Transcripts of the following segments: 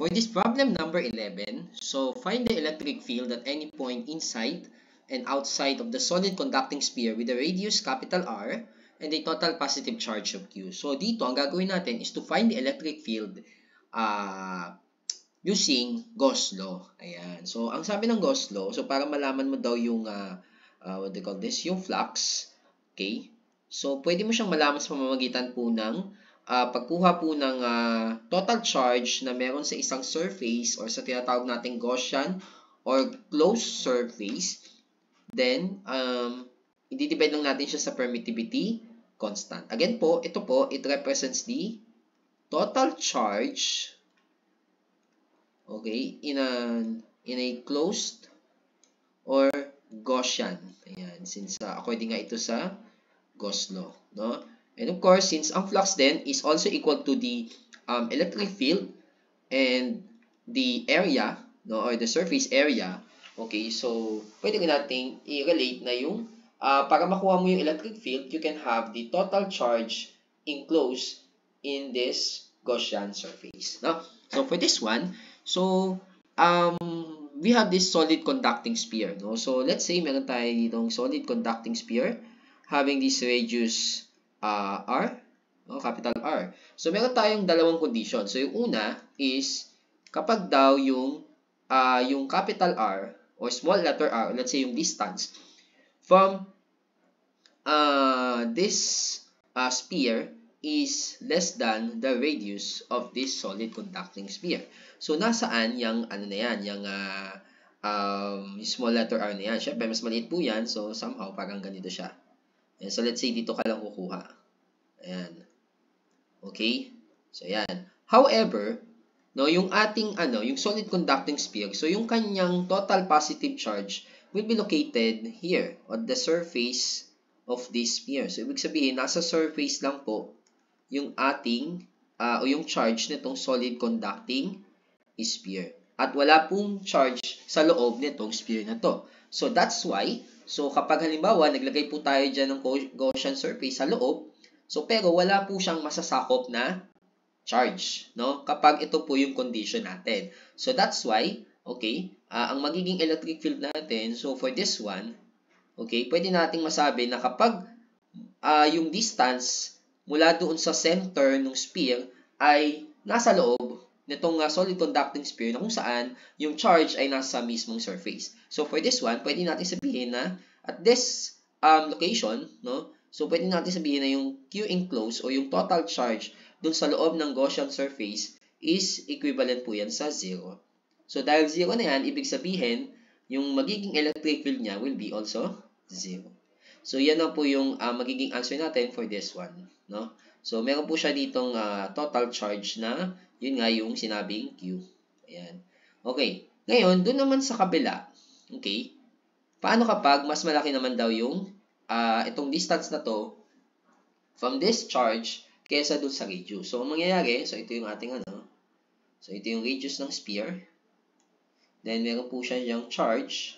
For this problem number 11, so find the electric field at any point inside and outside of the solid conducting sphere with a radius capital R and a total positive charge of Q. So dito, ang gagawin natin is to find the electric field using Gauss law. Ayan. So ang sabi ng Gauss law, so para malaman mo daw yung what do you call this, yung flux. Okay? So pwede mo siyang malaman sa pamamagitan po ng pagkuha po ng total charge na meron sa isang surface or sa tinatawag nating Gaussian or closed surface. Then, i-divide lang natin siya sa permittivity constant. Again po, ito po, it represents the total charge, okay, in a closed or Gaussian. Ayan, since according nga ito sa Gauss law, no? And of course, since ang flux then is also equal to the electric field and the area, no, or the surface area, okay, so pwede nating i-relate na yung para makuha mo yung electric field, you can have the total charge enclosed in this Gaussian surface, no? So for this one, so we have this solid conducting sphere, no? So let's say meron tayo ditong solid conducting sphere having this radius R, no, capital R. So meron tayong dalawang condition. So yung una is kapag daw yung capital R or small letter r, let's say yung distance from this sphere is less than the radius of this solid conducting sphere. So nasaan yung ano na yan, yung small letter r na yan. Syempre mas maliit po yan, so somehow parang ganito siya. So let's say dito ka lang kukuha. Ayan. Okay? So ayan. However, no, yung ating yung solid conducting sphere, so yung kanyang total positive charge will be located here on the surface of this sphere. So ibig sabihin, nasa surface lang po yung ating o yung charge nitong solid conducting sphere. At wala pong charge sa loob nitong sphere na to. So that's why, so kapag halimbawa naglagay po tayo dyan ng Gaussian surface sa loob, so pero wala po siyang masasakop na charge, no? Kapag ito po yung condition natin. So that's why, okay, ang magiging electric field natin, so for this one, okay, pwede nating masabi na kapag yung distance mula doon sa center ng sphere ay nasa loob nitong solid conducting sphere na kung saan yung charge ay nasa mismong surface. So for this one, pwede natin sabihin na at this location, no? So pwede natin sabihin na yung Q enclosed o yung total charge dun sa loob ng Gaussian surface is equivalent po yan sa 0. So dahil 0 na yan, ibig sabihin yung magiging electric field niya will be also 0. So yan na po yung magiging answer natin for this one, no? So meron po siya ditong total charge na yun nga yung sinabing Q. Ayan. Okay. Ngayon, dun naman sa kabila, okay, paano kapag mas malaki naman daw yung itong distance na to from this charge kesa dun sa radius. So, ang mangyayari, so ito yung ating so ito yung radius ng sphere. Then, meron po siya yung charge.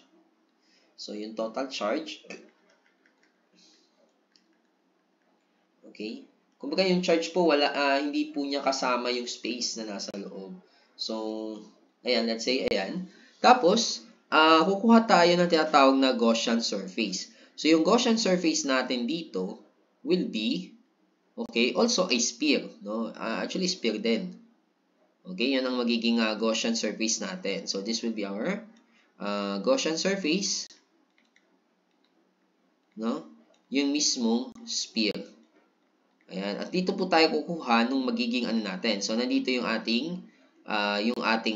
So, yung total charge. Okay. Kumbaga yung charge po, hindi po niya kasama yung space na nasa loob. So, ayan, let's say, ayan. Tapos, kukuha tayo ng tinatawag na Gaussian surface. So, yung Gaussian surface natin dito will be, okay, also a sphere, no? Actually, sphere din. Okay, yan ang magiging Gaussian surface natin. So, this will be our Gaussian surface, no? Yung mismong sphere. Ayan, at dito po tayo kukuha nung magiging natin. So, nandito yung ating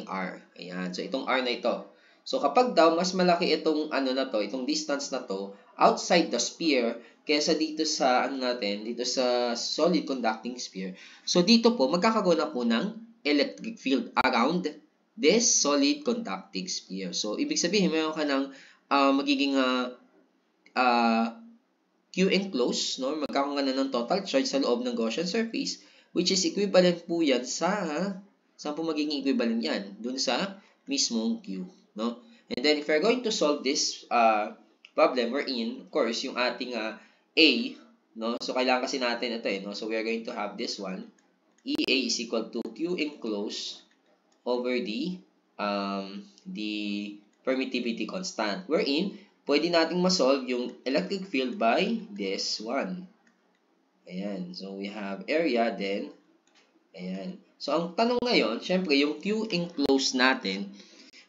R. Ayan, so itong R na ito. So, kapag daw mas malaki itong na to, itong distance na to, outside the sphere, kaysa dito sa dito sa solid conducting sphere. So, dito po, magkakaroon na po ng electric field around this solid conducting sphere. So, ibig sabihin, mayroon ka ng magiging Q enclosed, no? Magkakaroon na ng total charge sa loob ng Gaussian surface, which is equivalent po yan saan po magiging equivalent yan? Dun sa mismong Q, no? And then, if we're going to solve this problem, we're in, of course, yung ating A, no? So, kailangan kasi natin ito, no? So, we are going to have this one. EA is equal to Q enclosed, over the permittivity constant. Wherein, pwede nating masolve yung electric field by this one. Ayan. So, we have area, then, ayan. So, ang tanong ngayon, syempre, yung Q enclosed natin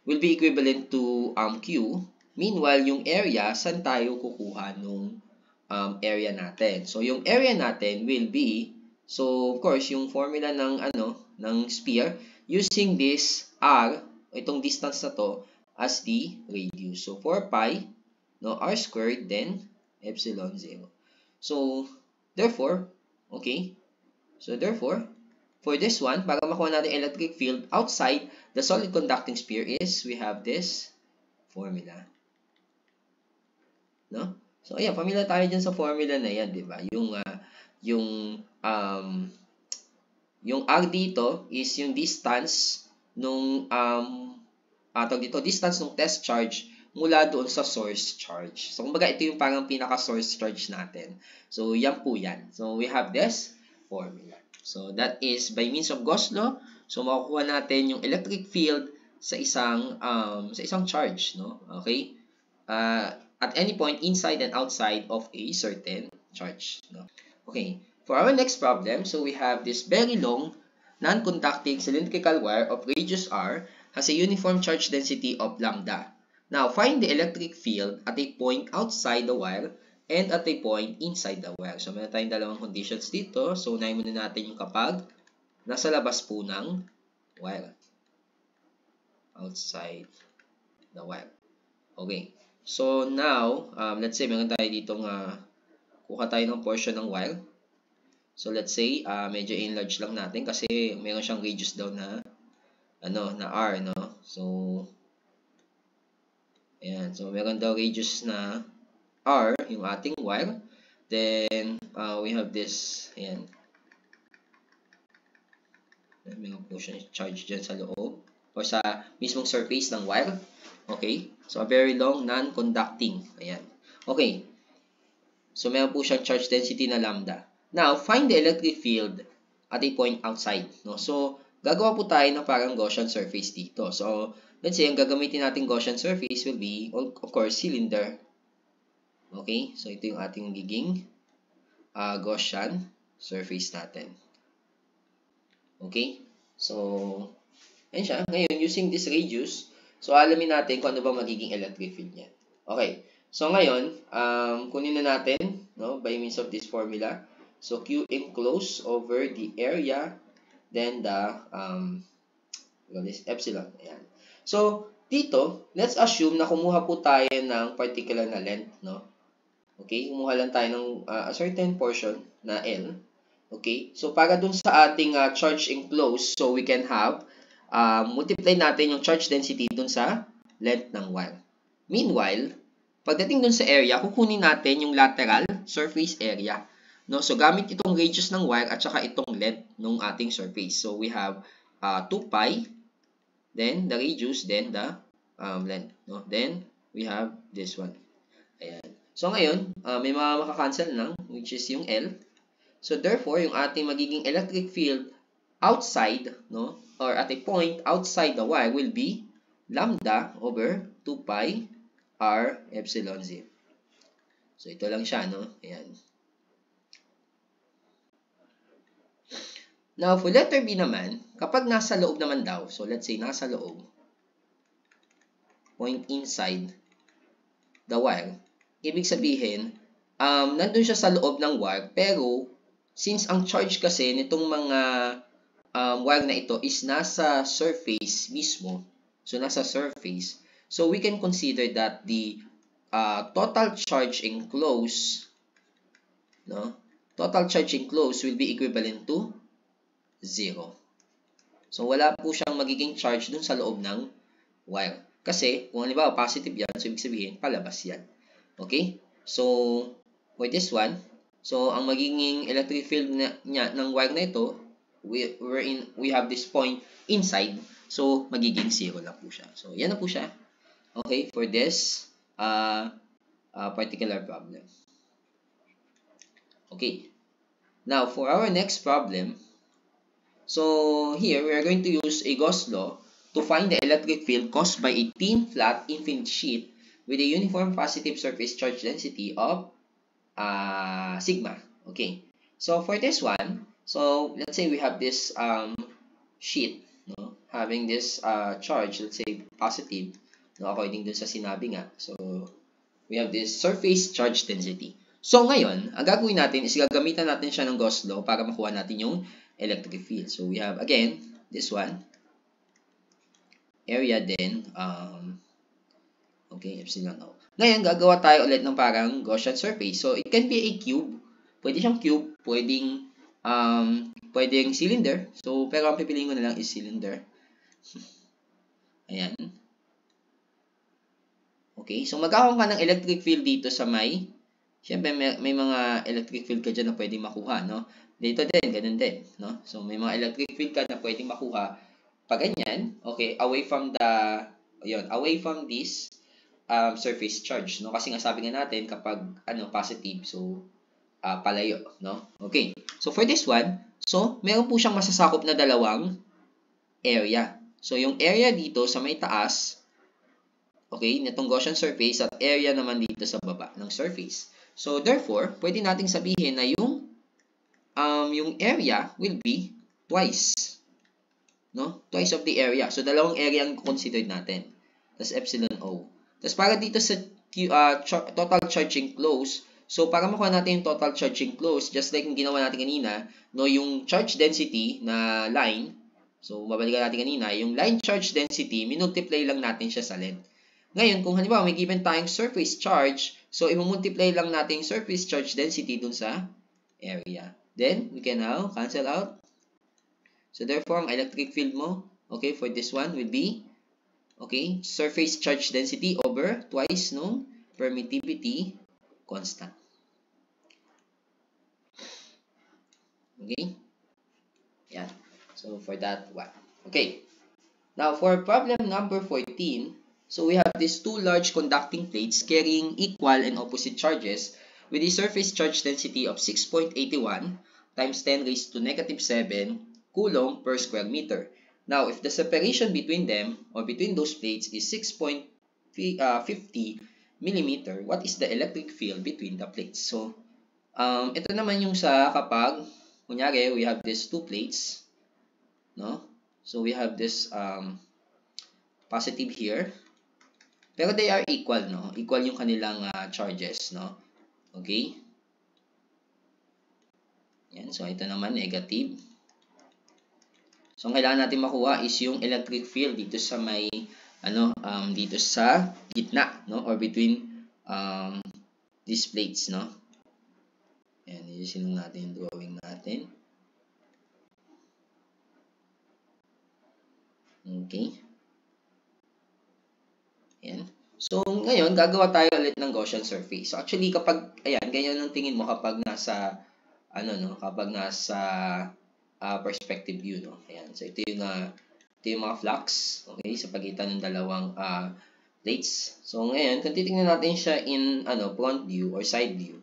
will be equivalent to Q. Meanwhile, yung area, saan tayo kukuha nung area natin? So, yung area natin will be, so, of course, yung formula ng sphere, using this R, itong distance na to, as the radius. So, 4 pi, R squared, then epsilon 0. So, therefore, okay, so therefore, for this one, para makuha natin electric field outside the solid conducting sphere is, we have this formula. No? So, ayan, familiar tayo dyan sa formula na yan, di ba? Yung R dito is yung distance nung, distance ng test charge mula doon sa source charge. So, kumbaga, ito yung parang pinaka-source charge natin. So, yan po yan. So, we have this formula. So, that is by means of Gauss law. So, makukuha natin yung electric field sa isang charge, no? Okay? At any point inside and outside of a certain charge, no? Okay. For our next problem, so we have this very long non-conducting cylindrical wire of radius r has a uniform charge density of lambda. Now, find the electric field at a point outside the wire and at a point inside the wire. So, meron tayong dalawang conditions dito. So, unahin muna natin yung kapag nasa labas po ng wire. Outside the wire. Okay. So, now, let's say, meron tayo dito kuha tayo ng portion ng wire. So, let's say, medyo enlarge lang natin kasi meron siyang radius daw na R, no? So, ayan. So, meron daw radius na R, yung ating wire. Then, we have this, ayan. Meron po siyang charge dyan sa loob or sa mismong surface ng wire. Okay? So, a very long non-conducting. Ayan. Okay. So, meron po siyang charge density na lambda. Now, find the electric field at a point outside. No? So, gagawa po tayo ng parang Gaussian surface dito. So, let's say, ang gagamitin natin Gaussian surface will be, of course, cylinder. Okay? So, ito yung ating magiging Gaussian surface natin. Okay? So, ayan siya. Ngayon, using this radius, so alamin natin kung ano ba magiging electric field niya. Okay. So, ngayon, kunin na natin, no, by means of this formula. So, Q enclosed over the area, then the, this epsilon. Ayan. So, dito, let's assume na kumuha po tayo ng particular na length, no? Okay, kumuha lang tayo ng a certain portion na L. Okay, so para dun sa ating charge enclosed, so we can have, multiply natin yung charge density dun sa length ng wire. Meanwhile, pagdating dun sa area, kukunin natin yung lateral surface area. No? So, gamit itong radius ng wire at saka itong length ng ating surface. So, we have 2 pi, then the radius, then the length. No? Then, we have this one. Ayan. So, ngayon, may mga makakancel lang, which is yung L. So, therefore, yung ating magiging electric field outside, no, or at a point outside the wire will be lambda over 2 pi r epsilon 0. So, ito lang siya, no? Ayan. Now, for letter B naman, kapag nasa loob naman daw, so let's say nasa loob, point inside the wire, ibig sabihin, nandun siya sa loob ng wire, pero since ang charge kasi nitong mga wire na ito is nasa surface mismo, so nasa surface, so we can consider that the total charge enclosed, no? Total charge enclosed will be equivalent to 0. So, wala po siyang magiging charge dun sa loob ng wire. Kasi, kung halimbawa positive yan, so ibig sabihin, palabas yan. Okay? So, for this one, so, ang magiging electric field niya ng wire na ito, we have this point inside, so, magiging 0 lang po siya. So, yan na po siya. Okay? For this particular problem. Okay. Now, for our next problem, so here we are going to use a Gauss law to find the electric field caused by a thin, flat, infinite sheet with a uniform positive surface charge density of sigma. Okay, so for this one, so let's say we have this sheet, no, having this charge, let's say positive, no, according dun sa sinabi nga. So we have this surface charge density. So ngayon, ang gagawin natin is gagamitan natin siya ng Gauss law para makuha natin yung electric field. So we have again this one, area din, okay, epsilon O. Ngayon, gagawa tayo ulit ng parang Gaussian surface. So it can be a cube. Pwede siyang cube, pwedeng cylinder. So pero ang pipiliin ko na lang is cylinder. Ayan. Okay, so magkakaroon ka ng electric field dito sa siyempre may mga electric field ka dyan na pwedeng makuha, no? Dito din, ganun din, no? So may mga electric field ka na pwedeng makuha pag ganyan, okay, away from this surface charge, no? Kasi nga sabi nga natin kapag positive, so palayo, no? Okay. So for this one, so meron po siyang masasakop na dalawang area. So yung area dito sa may taas, okay, nitong Gaussian surface, at area naman dito sa baba ng surface. So therefore, pwede nating sabihin na yung area will be twice, no? Twice of the area. So dalawang area ang considered natin. That's epsilon O. Tapos para dito sa total charging close, so para makuha natin yung total charging close, just like yung ginawa natin kanina, no, yung charge density na line, so babalikan natin kanina, yung line charge density, minultiply lang natin siya sa length. Ngayon, kung halimbawa may given tayong surface charge, so i-multiply lang natin yung surface charge density dun sa area. Then, we can now cancel out. So therefore, ang electric field mo, okay, for this one will be, okay, surface charge density over twice no permittivity constant. Okay? Yeah. So for that one. Okay. Now for problem number 14, so we have these two large conducting plates carrying equal and opposite charges with a surface charge density of 6.81 times 10 raised to negative 7 coulomb per square meter. Now, if the separation between them or between those plates is 6.50 millimeter, what is the electric field between the plates? So, ito naman yung sa kapag, kunyari, we have these two plates, no? So, we have this positive here, pero they are equal, no? Equal yung kanilang charges, no? Okay? Yan, so ito naman negative. So, ang kailangan natin makuha is yung electric field dito sa may, dito sa gitna, no? Or between these plates, no? Ayan, iusin natin yung drawing natin. Okay. Ayan. So, ngayon, gagawa tayo ulit ng Gaussian surface. So, actually, kapag, ayan, ganyan ang tingin mo kapag nasa, kapag nasa perspective view, no? Ayan. So, ito yung mga flux, okay, sa pagitan ng dalawang plates. So, ngayon, kung titingnan natin siya in, front view or side view.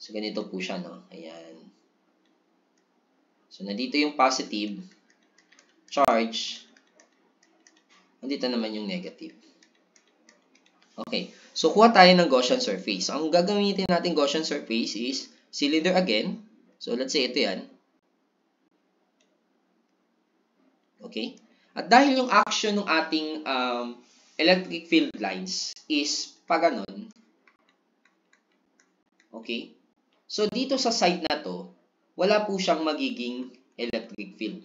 So, ganito po siya, no? Ayan. So, nandito yung positive charge. Nandito naman yung negative. Okay. So, kuha tayo ng Gaussian surface. So, ang gagamitin natin Gaussian surface is cylinder again. So, let's say ito yan. Okay? At dahil yung action ng ating electric field lines is pa ganon, okay? So, dito sa side na to, wala po siyang magiging electric field,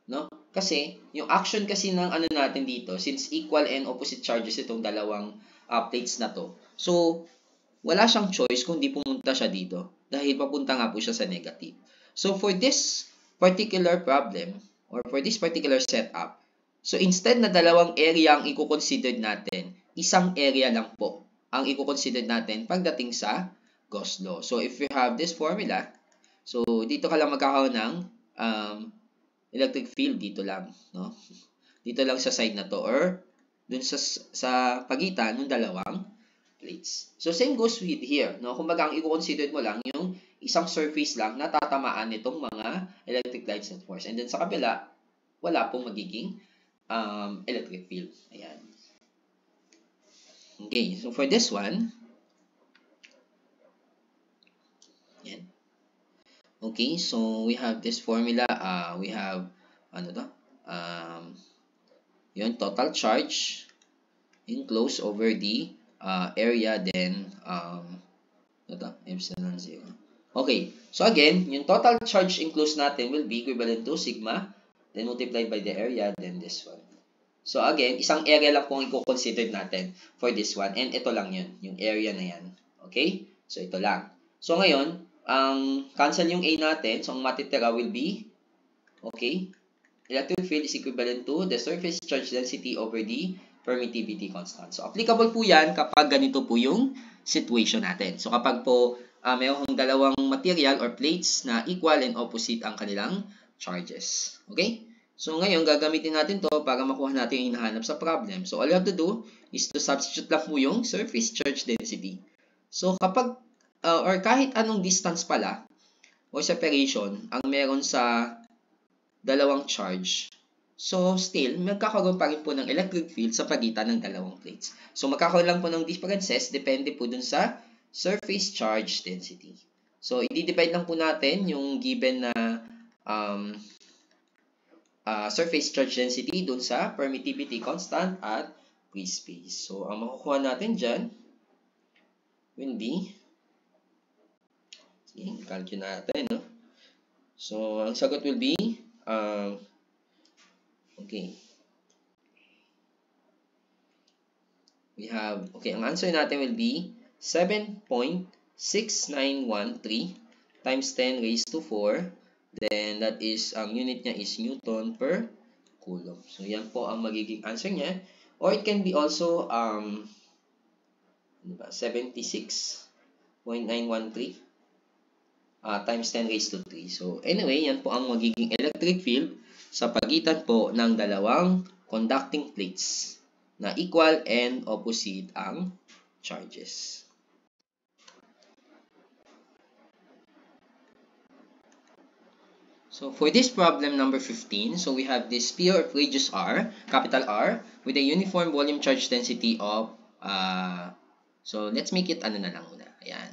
no? Kasi, yung action kasi ng natin dito, since equal and opposite charges itong dalawang plates na to, so, wala siyang choice kung di pumunta siya dito, dahil papunta nga po siya sa negative. So, for this particular problem, or for this particular setup, so instead na dalawang area ang i-consider natin, isang area lang po ang i-consider natin pagdating sa Gauss law. So if we have this formula, so dito ka lang magkakaroon ng electric field dito lang, no? Dito lang sa side na to or dun sa pagitan ng dalawang plates. So same goes with here, no? Kumbaga ang i-consider mo lang yung isang surface lang na tatamaan nitong mga electric lines and force. And then sa kabila, wala pong magiging electric field. Ayan. Okay, so for this one, ayan. Okay, so we have this formula. We have, ano to? Yun, total charge enclosed over the area, then, epsilon 0. Okay, so again, yung total charge enclosed natin will be equivalent to sigma, then multiplied by the area, then this one. So again, isang area lang pong i-consider natin for this one, and ito lang yun, yung area na yan. Okay? So ito lang. So ngayon, cancel yung A natin, so ang matitira will be, okay, electric field is equivalent to the surface charge density over the permittivity constant. So, applicable po yan kapag ganito po yung situation natin. So, kapag po mayroong dalawang material or plates na equal and opposite ang kanilang charges. Okay? So, ngayon, gagamitin natin to para makuha natin yung hinahanap sa problem. So, all you have to do is to substitute lang po yung surface charge density. So, kapag, or kahit anong distance pala, or separation, ang meron sa dalawang charge. So, still, magkakaroon pa rin po ng electric field sa pagitan ng dalawang plates. So, magkakaroon lang po ng differences, depende po dun sa surface charge density. So, i-divide lang po natin yung given na surface charge density dun sa permittivity constant at free space. So, ang makukuha natin dyan will be, sige, calculate natin, no? So, ang sagot will be, okay. We have, okay, ang answer natin will be 7.6913 times 10 raised to 4. Then, that is, ang unit niya is Newton per Coulomb. So, yan po ang magiging answer niya. Or it can be also 76.913 times 10 raised to 3. So, anyway, yan po ang magiging electric field sa pagitan po ng dalawang conducting plates na equal and opposite ang charges. So, for this problem number 15, so we have this sphere of radius r, capital R, with a uniform volume charge density of, so let's make it ano na lang muna. Ayan.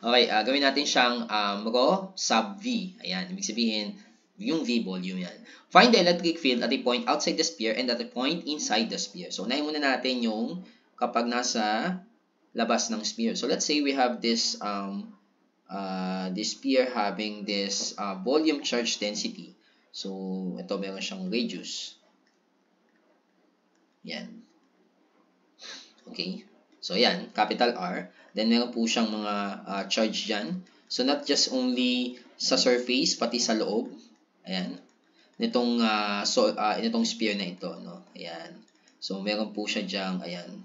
Okay, gawin natin siyang rho sub V. Ayan, ibig sabihin, yung V volume yan. Find the electric field at a point outside the sphere and at a point inside the sphere. So, unahin muna natin yung kapag nasa labas ng sphere. So, let's say we have this this sphere having this volume charge density. So, ito meron siyang radius. Yan. Okay. So, yan. Capital R. Then, meron po siyang mga charge dyan. So, not just only sa surface, pati sa loob. Ayan. Nitong sphere na ito, no? Ayan. So, meron po siya diyang, ayan.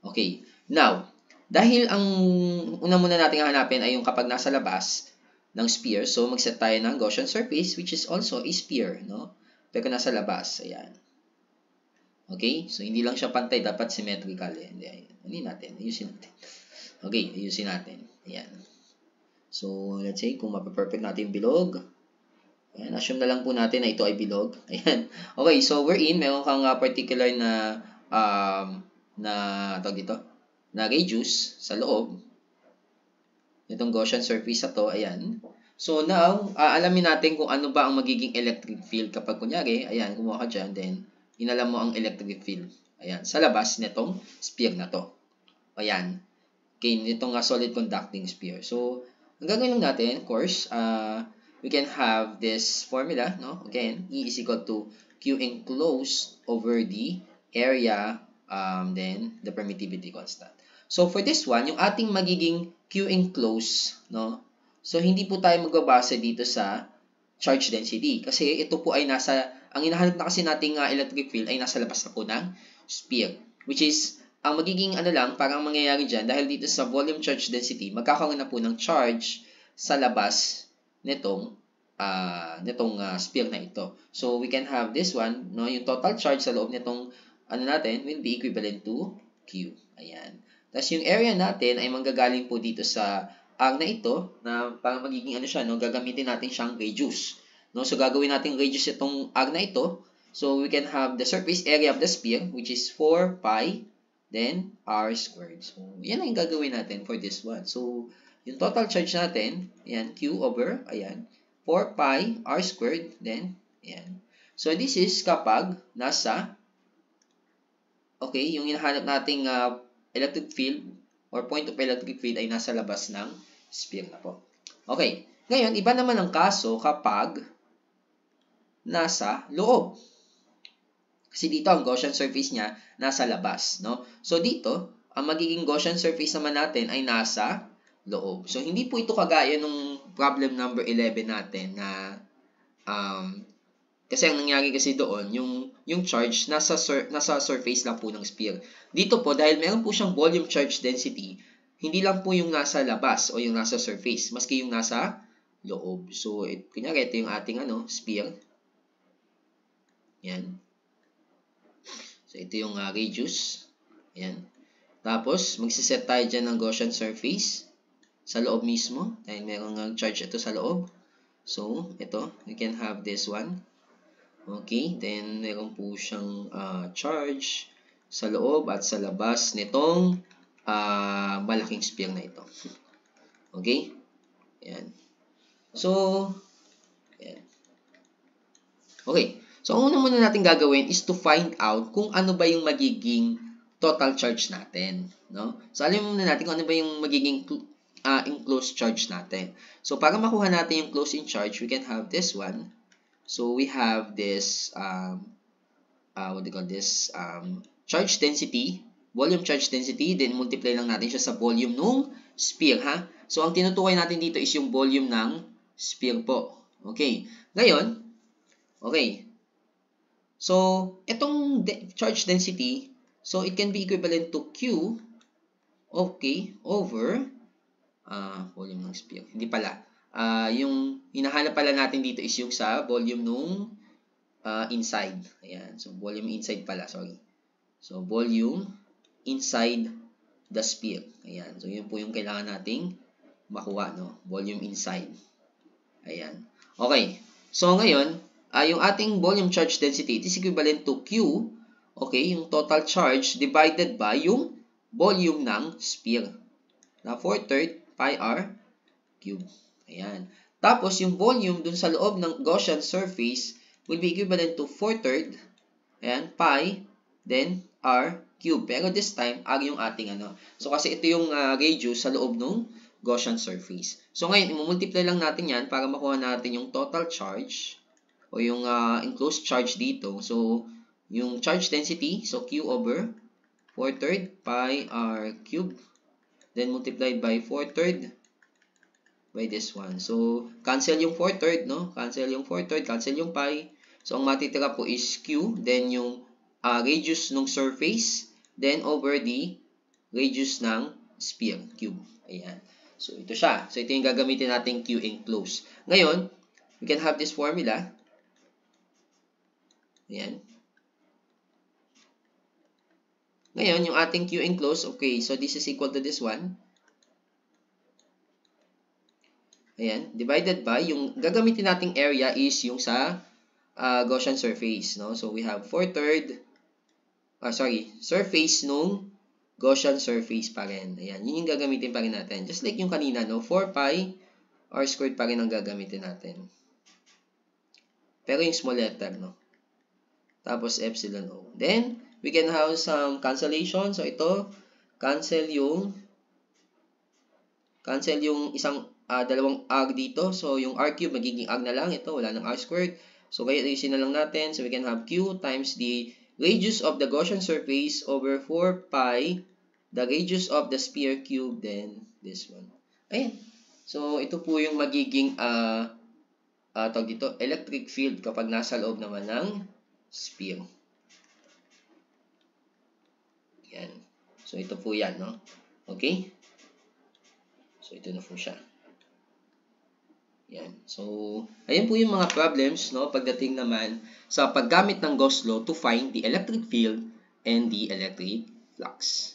Okay. Now, dahil ang una muna natin hanapin ay yung kapag nasa labas ng sphere, so mag-set tayo ng Gaussian surface, which is also a sphere, no? Pero nasa labas, ayan. Okay? So, hindi lang siya pantay, dapat symmetrical. Eh. Ayusin natin. Okay, ayusin natin. Ayan. So, let's say, kung mapaperfect natin yung bilog, ayan, assume na lang po natin na ito ay bilog. Ayan. Okay, so we're in. Meron kang particular na tawag dito, na radius sa loob. Itong Gaussian surface na to, ayan. So now, alamin natin kung ano ba ang magiging electric field kapag kunyari, ayan, kumuha ka dyan, then inalam mo ang electric field. Ayan, sa labas nitong sphere na to. Ayan. Okay, nitong solid conducting sphere. So, ang gagawin lang natin, of course, we can have this formula, no? Again, E is equal to Q enclosed over the area, then the permittivity constant. So, for this one, yung ating magiging Q enclosed, no? So, hindi po tayo magbabase dito sa charge density. Kasi ito po ay ang hinahanap na kasi nating electric field ay nasa labas na po ng sphere. Which is, ang magiging parang mangyayari dyan, dahil dito sa volume charge density, magkakaroon na po ng charge sa labas nitong sphere na ito. So, we can have this one, no? Yung total charge sa loob nitong natin will be equivalent to Q. Ayan. Tapos yung area natin ay manggagaling po dito sa arc na ito na parang magiging siya, no? Gagamitin natin siyang radius. No? So, gagawin natin radius itong arc na ito. So we can have the surface area of the sphere, which is 4 pi, then r squared. So yan ang gagawin natin for this one. So yung total charge natin, ayan, Q over, ayan, 4 pi r squared, then, ayan. So this is kapag nasa, okay, yung hinahanap nating electric field or point of electric field ay nasa labas ng sphere na po. Okay, ngayon, iba naman ang kaso kapag nasa loob. Kasi dito, ang Gaussian surface niya nasa labas, no? So dito, ang magiging Gaussian surface naman natin ay nasa loob. So hindi po ito kagaya nung problem number 11 natin na kasi ang nangyari kasi doon, yung charge nasa surface lang po ng sphere. Dito po, dahil meron po siyang volume charge density, hindi lang po yung nasa labas o yung nasa surface, maski yung nasa loob. So, kunyari, ito yung ating sphere. Yan. So, ito yung radius. Yan. Tapos, magsiset tayo dyan ng Gaussian surface sa loob mismo, dahil merong charge ito sa loob. So, ito, we can have this one. Okay, then meron po siyang charge sa loob at sa labas nitong malaking sphere na ito. Okay? Ayan. So, ayan. Okay. So, ang una muna natin gagawin is to find out kung ano ba yung magiging total charge natin. No? So, alamin muna natin kung ano ba yung magiging enclosed charge natin. So, para makuha natin yung closed in charge, we can have this one. So we have this, what do you call this, charge density, volume charge density, then multiply lang natin siya sa volume ng sphere, ha? So ang tinutukoy natin dito is yung volume ng sphere po. Okay. Ngayon, okay. So, itong charge density, so it can be equivalent to Q, okay, over, volume ng sphere. Hindi pala. Yung hinahanap pala natin dito is yung sa volume nung inside. Ayan. So, volume inside pala. Sorry. So, volume inside the sphere. Ayan. So, yun po yung kailangan nating makuha, no? Volume inside. Ayan. Okay. So, ngayon, yung ating volume charge density, it is equivalent to Q, okay, yung total charge divided by yung volume ng sphere. Na 4/3 pi r cube. Ayan. Tapos, yung volume dun sa loob ng Gaussian surface will be equivalent to 4/3, ayan, pi, then r cube. Pero this time, r yung ating So, kasi ito yung radius sa loob ng Gaussian surface. So, ngayon, i-multiply lang natin yan para makuha natin yung total charge o yung enclosed charge dito. So, yung charge density, so Q over 4/3 pi r cube, then multiplied by 4/3 by this one. So, cancel yung 4/3, no? Cancel yung 4/3, cancel yung pi. So, ang matitira po is Q, then yung radius ng surface, then over the radius ng sphere, cube. Ayan. So, ito siya. So, ito yung gagamitin natin Q enclosed. Ngayon, we can have this formula. Ayan. Ngayon, yung ating Q enclosed, okay, so this is equal to this one. Ayan, divided by, yung gagamitin nating area is yung sa Gaussian surface, no? So, we have 4/3, surface nung Gaussian surface pa rin. Ayan, yun yung gagamitin pa rin natin. Just like yung kanina, no? 4 pi r squared pa rin ang gagamitin natin. Pero yung small letter, no? Tapos, epsilon o. Then, we can have some cancellation. So, ito, cancel yung isang dalawang r dito. So, yung r cube magiging r na lang. Ito, wala ng r squared. So, kaya ayusin na lang natin. So, we can have Q times the radius of the Gaussian surface over 4 pi, the radius of the sphere cube, then this one. Ayan. So, ito po yung magiging tawag dito, electric field kapag nasa loob naman ng sphere. Ayan. So, ito po yan, no? Okay? So, ito na po siya. Yan. So, ayan po yung mga problems, no, pagdating naman sa paggamit ng Gauss law to find the electric field and the electric flux.